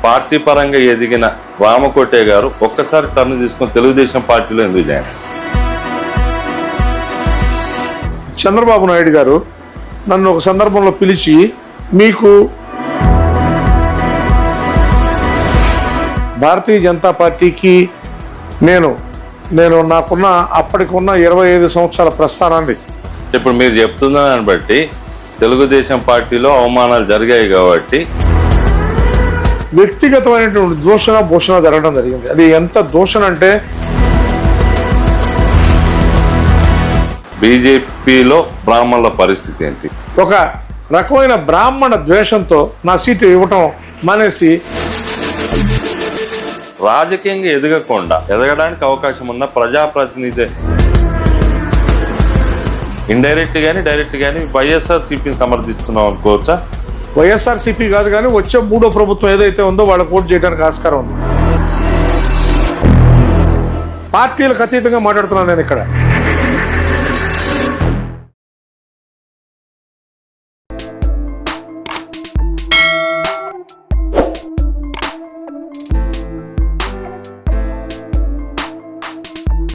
Party పరంగా ఎదిగిన రామకోటే గారు ఒక్కసారి టర్న్ తీసుకొని తెలుగుదేశం పార్టీలో ఎందుకు జాయిన్? చంద్రబాబు నాయుడు గారు నన్ను ఒక సందర్భంలో పిలిచి, మీకు భారతీయ జనతా పార్టీకి నేను నాకున్న అప్పటికున్న 25 సంవత్సరాల ప్రస్థానాన్ని, ఇప్పుడు మీరు చెప్తున్న దాన్ని బట్టి తెలుగుదేశం పార్టీలో అవమానాలు జరిగాయి కాబట్టి వ్యక్తిగతమైనటువంటి దూషణ భూషణ జరగడం జరిగింది. అది ఎంత దూషణ అంటే, బీజేపీలో బ్రాహ్మణుల పరిస్థితి ఏంటి? ఒక రకమైన బ్రాహ్మణ ద్వేషంతో నా సీటు ఇవ్వటం మానేసి రాజకీయంగా ఎదగడానికి అవకాశం ఉన్న ప్రజాప్రతినిధి ఇండైరెక్ట్ గానీ డైరెక్ట్ గానీ వైఎస్ఆర్సీపీని సమర్థిస్తున్నాం అనుకోవచ్చా? వైఎస్ఆర్సీపీ కాదు కానీ వచ్చే 3వ ప్రభుత్వం ఏదైతే ఉందో వాళ్ళకు ఓటు చేయడానికి ఆస్కారం ఉంది. పార్టీలకు అతీతంగా మాట్లాడుతున్నాను నేను ఇక్కడ.